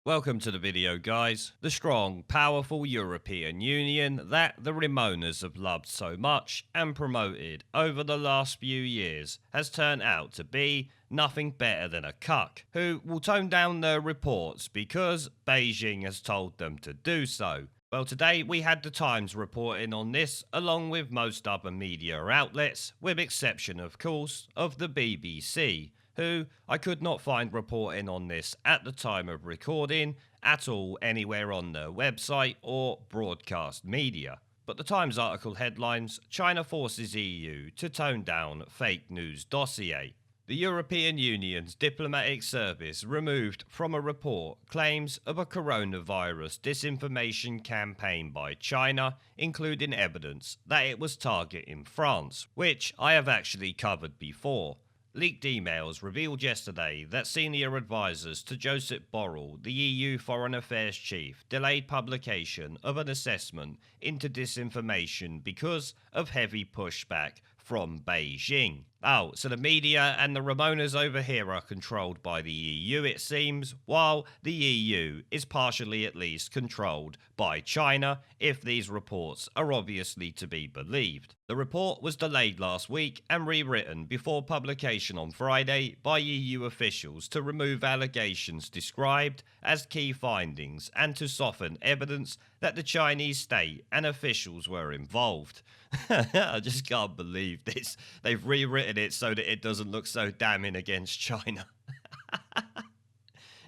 Welcome to the video, guys. The strong, powerful European Union that the Ramoners have loved so much and promoted over the last few years has turned out to be nothing better than a cuck who will tone down their reports because Beijing has told them to do so. Well, today we had the Times reporting on this along with most other media outlets, with exception of course of the BBC, who I could not find reporting on this at the time of recording at all anywhere on their website or broadcast media. But the Times article headlines, China forces EU to tone down fake news dossier. The European Union's diplomatic service removed from a report claims of a coronavirus disinformation campaign by China, including evidence that it was targeting France, which I have actually covered before. Leaked emails revealed yesterday that senior advisors to Joseph Borrell, the EU Foreign Affairs Chief, delayed publication of an assessment into disinformation because of heavy pushback from Beijing. Oh, so the media and the Ramoners over here are controlled by the EU, it seems, while the EU is partially at least controlled by China, if these reports are obviously to be believed. The report was delayed last week and rewritten before publication on Friday by EU officials to remove allegations described as key findings and to soften evidence that the Chinese state and officials were involved. I just can't believe this. They've rewritten it so that it doesn't look so damning against China.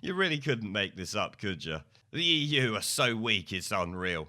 You really couldn't make this up, could you? The EU are so weak it's unreal.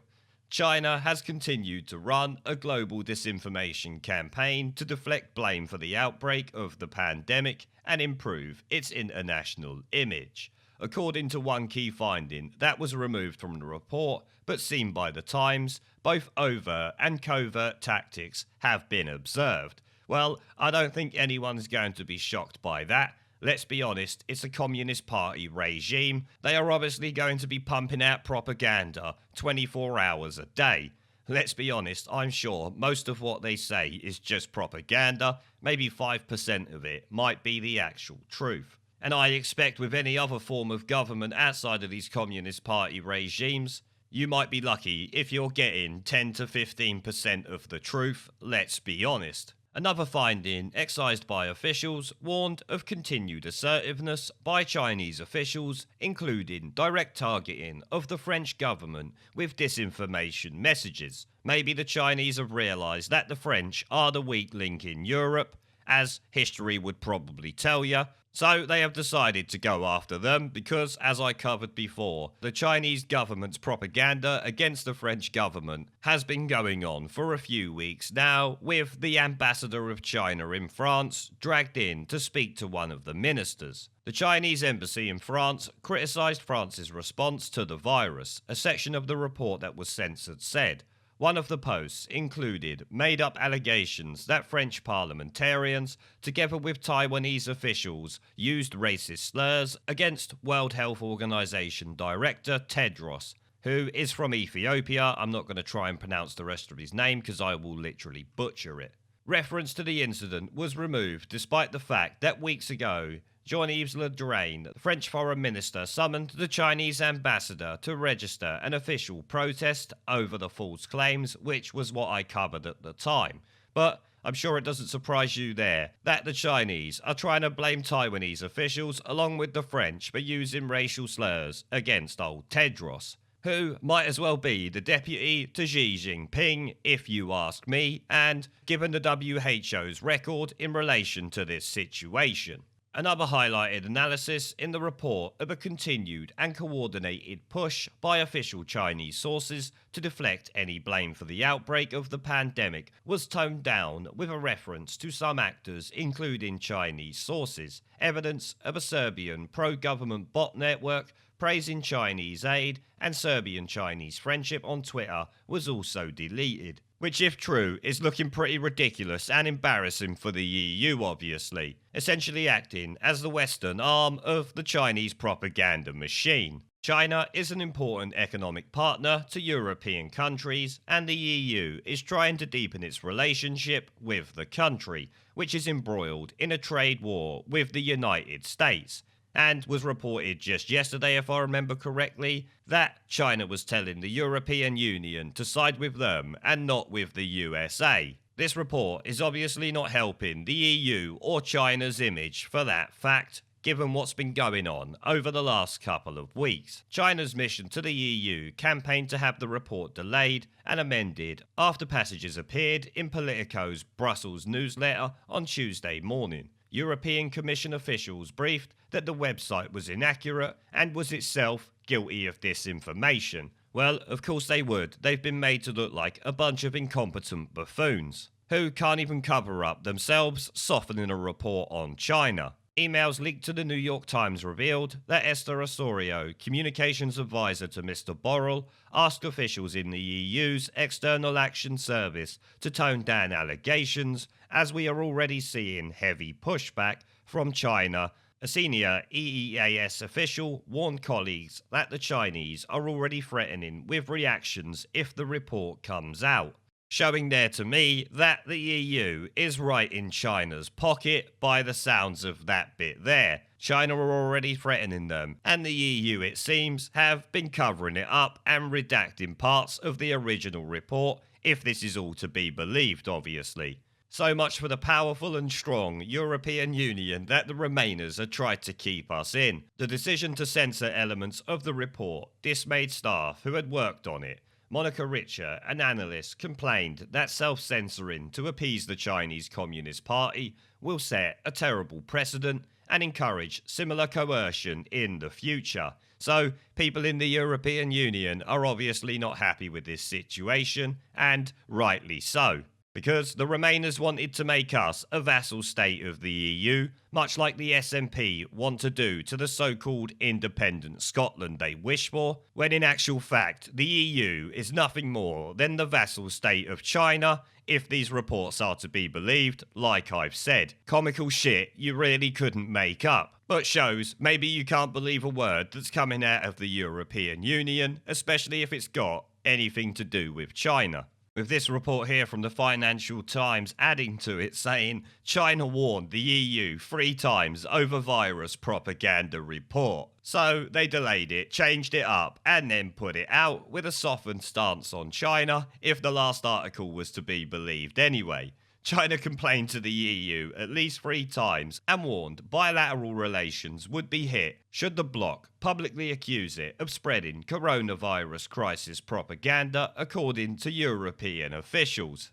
China has continued to run a global disinformation campaign to deflect blame for the outbreak of the pandemic and improve its international image. According to one key finding that was removed from the report but seen by the Times, both overt and covert tactics have been observed. Well, I don't think anyone's going to be shocked by that. Let's be honest, it's a Communist Party regime. They are obviously going to be pumping out propaganda 24 hours a day. Let's be honest, I'm sure most of what they say is just propaganda. Maybe 5% of it might be the actual truth. And I expect with any other form of government outside of these Communist Party regimes, you might be lucky if you're getting 10 to 15% of the truth, let's be honest. Another finding, excised by officials, warned of continued assertiveness by Chinese officials, including direct targeting of the French government with disinformation messages. Maybe the Chinese have realised that the French are the weak link in Europe, as history would probably tell you. So they have decided to go after them because, as I covered before, the Chinese government's propaganda against the French government has been going on for a few weeks now, with the ambassador of China in France dragged in to speak to one of the ministers. The Chinese embassy in France criticised France's response to the virus. A section of the report that was censored said, one of the posts included made-up allegations that French parliamentarians, together with Taiwanese officials, used racist slurs against World Health Organization Director Tedros, who is from Ethiopia. I'm not going to try and pronounce the rest of his name because I will literally butcher it. Reference to the incident was removed despite the fact that weeks ago, Jean-Yves Le Drian, the French foreign minister, summoned the Chinese ambassador to register an official protest over the false claims, which was what I covered at the time. But I'm sure it doesn't surprise you there that the Chinese are trying to blame Taiwanese officials along with the French for using racial slurs against old Tedros, who might as well be the deputy to Xi Jinping, if you ask me, and given the WHO's record in relation to this situation. Another highlighted analysis in the report of a continued and coordinated push by official Chinese sources to deflect any blame for the outbreak of the pandemic was toned down with a reference to some actors, including Chinese sources. Evidence of a Serbian pro-government bot network praising Chinese aid and Serbian-Chinese friendship on Twitter was also deleted, which if true is looking pretty ridiculous and embarrassing for the EU obviously, essentially acting as the Western arm of the Chinese propaganda machine. China is an important economic partner to European countries, and the EU is trying to deepen its relationship with the country, which is embroiled in a trade war with the United States. and was reported just yesterday, if I remember correctly, that China was telling the European Union to side with them and not with the USA. This report is obviously not helping the EU or China's image for that fact, given what's been going on over the last couple of weeks. China's mission to the EU campaigned to have the report delayed and amended after passages appeared in Politico's Brussels newsletter on Tuesday morning. European Commission officials briefed that the website was inaccurate and was itself guilty of disinformation. Well, of course they would. They've been made to look like a bunch of incompetent buffoons who can't even cover up themselves softening a report on China. Emails leaked to the New York Times revealed that Esther Osorio, communications advisor to Mr. Borrell, asked officials in the EU's External Action Service to tone down allegations, as we are already seeing heavy pushback from China. A senior EEAS official warned colleagues that the Chinese are already threatening with reactions if the report comes out, showing there to me that the EU is right in China's pocket by the sounds of that bit there. China are already threatening them, and the EU, it seems, have been covering it up and redacting parts of the original report, if this is all to be believed, obviously. So much for the powerful and strong European Union that the Remainers have tried to keep us in. The decision to censor elements of the report dismayed staff who had worked on it. Monica Richer, an analyst, complained that self-censoring to appease the Chinese Communist Party will set a terrible precedent and encourage similar coercion in the future. So, people in the European Union are obviously not happy with this situation, and rightly so. Because the Remainers wanted to make us a vassal state of the EU, much like the SNP want to do to the so-called independent Scotland they wish for, when in actual fact the EU is nothing more than the vassal state of China, if these reports are to be believed, like I've said. Comical shit you really couldn't make up, but shows maybe you can't believe a word that's coming out of the European Union, especially if it's got anything to do with China. With this report here from the Financial Times adding to it saying China warned the EU 3 times over virus propaganda report. So they delayed it, changed it up, and then put it out with a softened stance on China, if the last article was to be believed anyway. China complained to the EU at least 3 times and warned bilateral relations would be hit should the bloc publicly accuse it of spreading coronavirus crisis propaganda, according to European officials.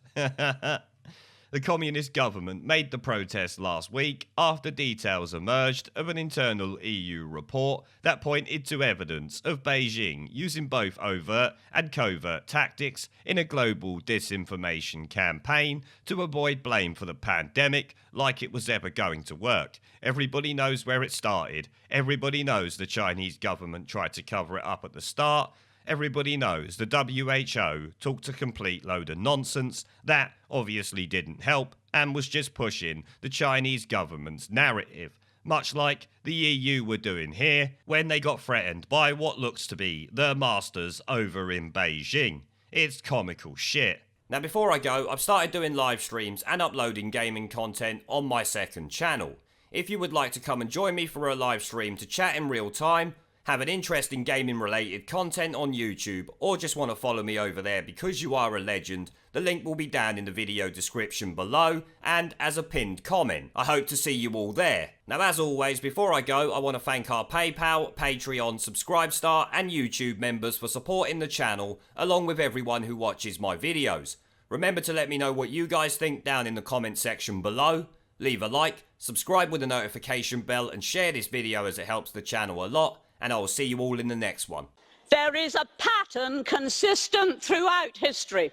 The communist government made the protest last week after details emerged of an internal EU report that pointed to evidence of Beijing using both overt and covert tactics in a global disinformation campaign to avoid blame for the pandemic, like it was ever going to work. Everybody knows where it started. Everybody knows the Chinese government tried to cover it up at the start. Everybody knows the WHO talked a complete load of nonsense that obviously didn't help and was just pushing the Chinese government's narrative, much like the EU were doing here when they got threatened by what looks to be their masters over in Beijing. It's comical shit. Now before I go, I've started doing live streams and uploading gaming content on my second channel. If you would like to come and join me for a live stream to chat in real time, have an interest in gaming related content on YouTube, or just want to follow me over there because you are a legend, the link will be down in the video description below and as a pinned comment. I hope to see you all there. Now as always, before I go, I want to thank our PayPal, Patreon, Subscribestar and YouTube members for supporting the channel, along with everyone who watches my videos. Remember to let me know what you guys think down in the comment section below. Leave a like, subscribe with the notification bell and share this video as it helps the channel a lot. And I will see you all in the next one. There is a pattern consistent throughout history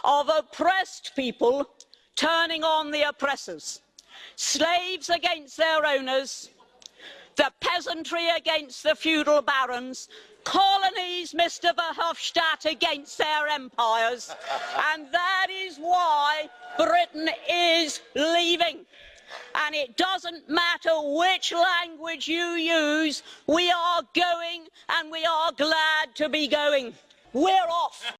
of oppressed people turning on the oppressors. Slaves against their owners, the peasantry against the feudal barons, colonies, Mr. Verhofstadt, against their empires. And that is why Britain is leaving. And it doesn't matter which language you use, we are going and we are glad to be going. We're off.